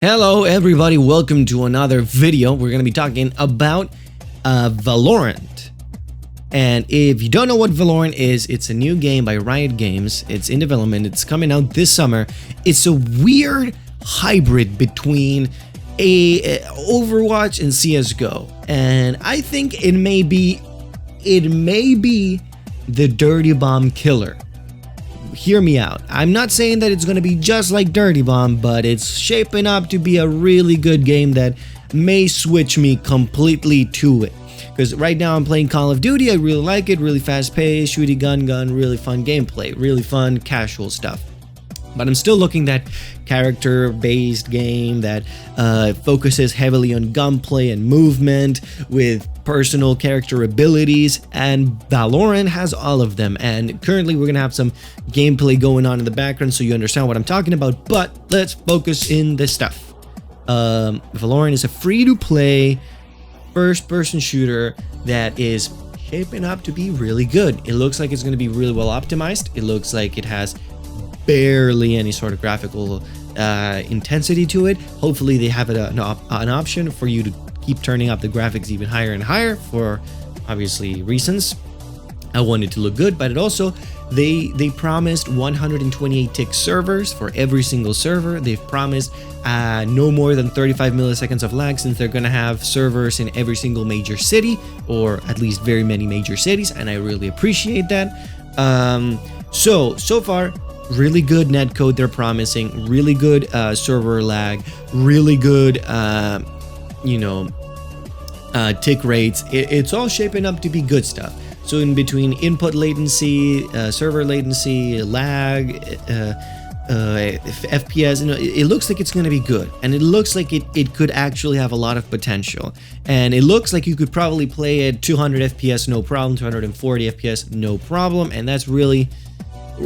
Hello everybody, welcome to another video. We're going to be talking about Valorant. And if you don't know what Valorant is, it's a new game by Riot Games. It's in development, it's coming out this summer. It's a weird hybrid between Overwatch and CSGO. And I think it may be the Dirty Bomb killer. Hear me out. I'm not saying that it's going to be just like Dirty Bomb, but it's shaping up to be a really good game that may switch me completely to it. Because right now I'm playing Call of Duty, I really like it, really fast paced, shooty gun, really fun gameplay, really fun casual stuff. But I'm still looking at character-based game that focuses heavily on gunplay and movement with personal character abilities, and Valorant has all of them. And currently we're gonna have some gameplay going on in the background so you understand what I'm talking about, but let's focus in this stuff. Valorant is a free-to-play first-person shooter that is shaping up to be really good. It looks like it's going to be really well optimized. It looks like it has barely any sort of graphical intensity to it. Hopefully they have an option for you to keep turning up the graphics even higher and higher for obviously reasons. I want it to look good, but it also they promised 128 tick servers for every single server. They've promised no more than 35 milliseconds of lag, since they're gonna have servers in every single major city, or at least very many major cities, and I really appreciate that. So far, really good netcode they're promising, really good server lag, really good tick rates. It's all shaping up to be good stuff. So in between input latency, server latency, lag, FPS, it looks like it's going to be good, and it looks like it could actually have a lot of potential, and it looks like you could probably play at 200 FPS no problem, 240 FPS no problem, and that's really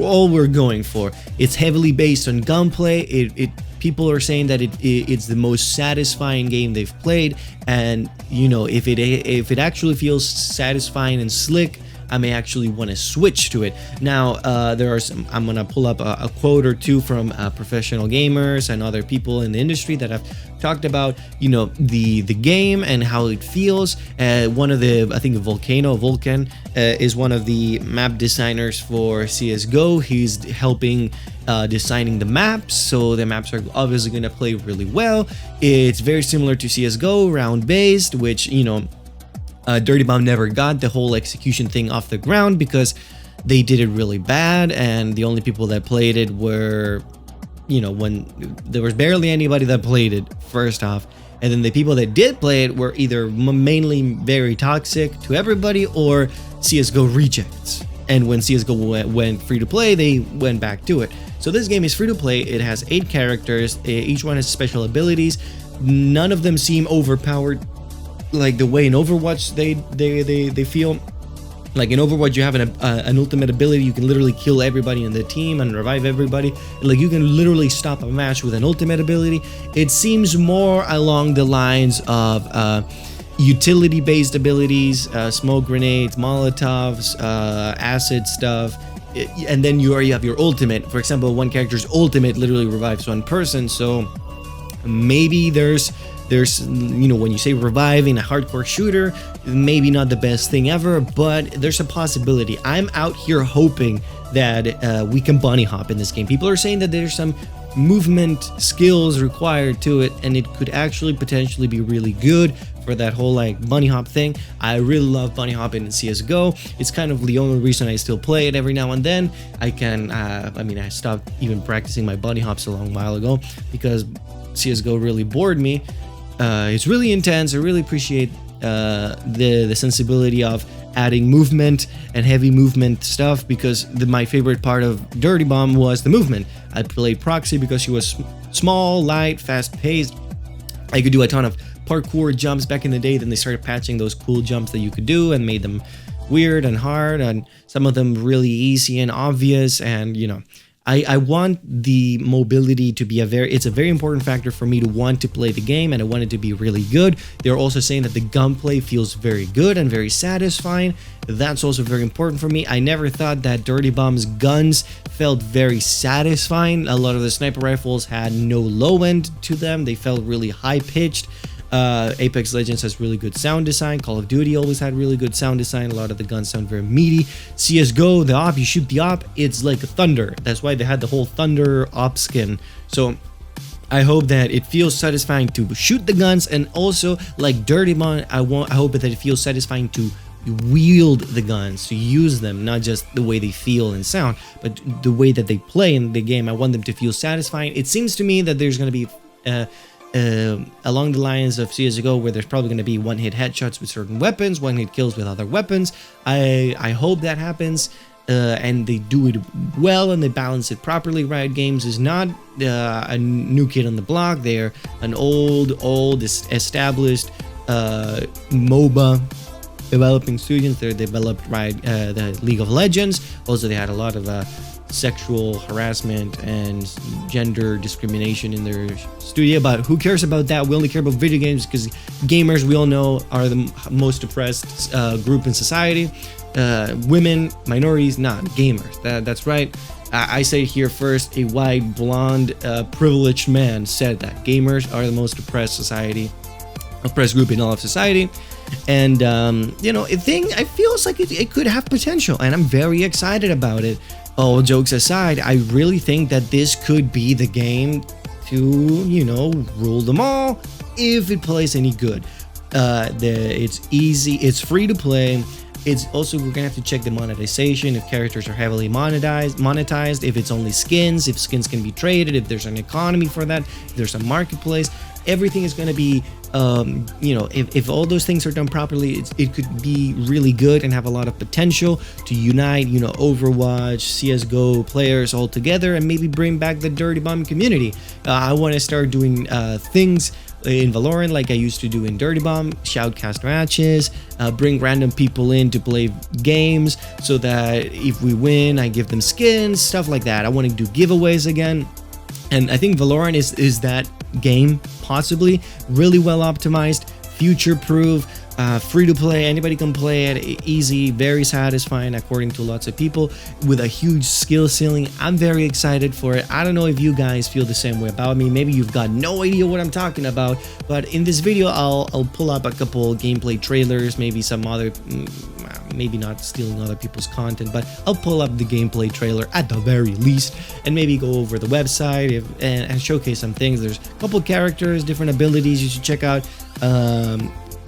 all we're going for. It's heavily based on gunplay. People are saying that it's the most satisfying game they've played, and if it actually feels satisfying and slick, I may actually want to switch to it. Now there are some, I'm gonna pull up a quote or two from professional gamers and other people in the industry that have talked about the game and how it feels. One of the, I think Vulcan is one of the map designers for CSGO. He's helping designing the maps, so the maps are obviously going to play really well. It's very similar to CSGO, round based, which Dirty Bomb never got the whole execution thing off the ground because they did it really bad, and the only people that played it were when there was barely anybody that played it first off, and then the people that did play it were either mainly very toxic to everybody or CSGO rejects. And when CSGO went free to play, they went back to it. So this game is free to play. It has 8 characters. Each one has special abilities. None of them seem overpowered like the way in Overwatch they feel. Like in Overwatch, you have an ultimate ability. You can literally kill everybody in the team and revive everybody. Like you can literally stop a match with an ultimate ability. It seems more along the lines of utility-based abilities, smoke grenades, Molotovs, acid stuff, and then you have your ultimate. For example, one character's ultimate literally revives one person. So maybe there's when you say revive in a hardcore shooter, maybe not the best thing ever, but there's a possibility. I'm out here hoping that we can bunny hop in this game. People are saying that there's some movement skills required to it, and it could actually potentially be really good for that whole bunny hop thing. I really love bunny hopping in CSGO. It's kind of the only reason I still play it every now and then. I stopped even practicing my bunny hops a long while ago because CSGO really bored me. It's really intense. I really appreciate the sensibility of adding movement and heavy movement stuff, because my favorite part of Dirty Bomb was the movement. I played Proxy because she was small, light, fast-paced. I could do a ton of parkour jumps back in the day. Then they started patching those cool jumps that you could do and made them weird and hard, and some of them really easy and obvious. And I want the mobility to be it's a very important factor for me to want to play the game, and I want it to be really good. They're also saying that the gunplay feels very good and very satisfying. That's also very important for me. I never thought that Dirty Bomb's guns felt very satisfying. A lot of the sniper rifles had no low end to them. They felt really high pitched. Apex Legends has really good sound design. Call of Duty always had really good sound design. A lot of the guns sound very meaty. CSGO, the op, you shoot the op, it's like a thunder. That's why they had the whole thunder op skin. So I hope that it feels satisfying to shoot the guns, and also like Dirty Bomb, I hope that it feels satisfying to wield the guns, to use them, not just the way they feel and sound, but the way that they play in the game. I want them to feel satisfying. It seems to me that there's going to be along the lines of CSGO, where there's probably going to be one-hit headshots with certain weapons, one-hit kills with other weapons. I hope that happens, and they do it well and they balance it properly. Riot Games is not a new kid on the block. They're an old established MOBA developing studios. They developed the League of Legends. Also, they had a lot of sexual harassment and gender discrimination in their studio, but who cares about that? We only care about video games, because gamers, we all know, are the most oppressed group in society. Women, minorities, not gamers. That's right. I say it here first. A white, blonde, privileged man said that gamers are the most oppressed group in all of society. And you know, I feel like it could have potential, and I'm very excited about it. All jokes aside, I really think that this could be the game to, you know, rule them all if it plays any good. It's easy, it's free to play. It's also, we're gonna have to check the monetization, if characters are heavily monetized, if it's only skins, if skins can be traded, if there's an economy for that, if there's a marketplace. Everything is going to be, you know, if all those things are done properly, it could be really good and have a lot of potential to unite, you know, Overwatch, CSGO players all together, and maybe bring back the Dirty Bomb community. I want to start doing things in Valorant like I used to do in Dirty Bomb, shoutcast matches, bring random people in to play games, so that if we win, I give them skins, stuff like that. I want to do giveaways again. And I think Valorant is that game, possibly really well optimized, future-proof, free to play. Anybody can play it, easy, very satisfying according to lots of people, with a huge skill ceiling. I'm very excited for it. I don't know if you guys feel the same way about me. Maybe you've got no idea what I'm talking about, but in this video I'll pull up a couple gameplay trailers, maybe some other, maybe not stealing other people's content, but I'll pull up the gameplay trailer at the very least, and maybe go over the website and showcase some things. There's a couple characters, different abilities you should check out.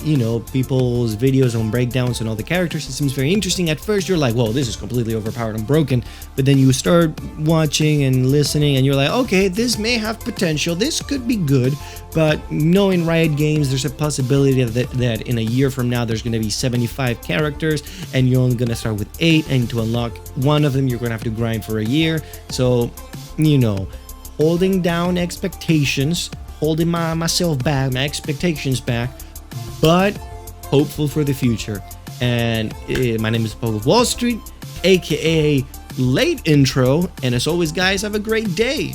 You know, people's videos on breakdowns and all the characters. It seems very interesting. At first you're like, whoa, this is completely overpowered and broken, but then you start watching and listening and you're like, okay, this may have potential, this could be good. But knowing Riot Games, there's a possibility that in a year from now there's going to be 75 characters and you're only going to start with 8, and to unlock one of them you're going to have to grind for a year. So, you know, holding down expectations, holding myself back, my expectations back, but hopeful for the future. And my name is Mobo of Wall Street, aka Late Intro, and as always guys, have a great day.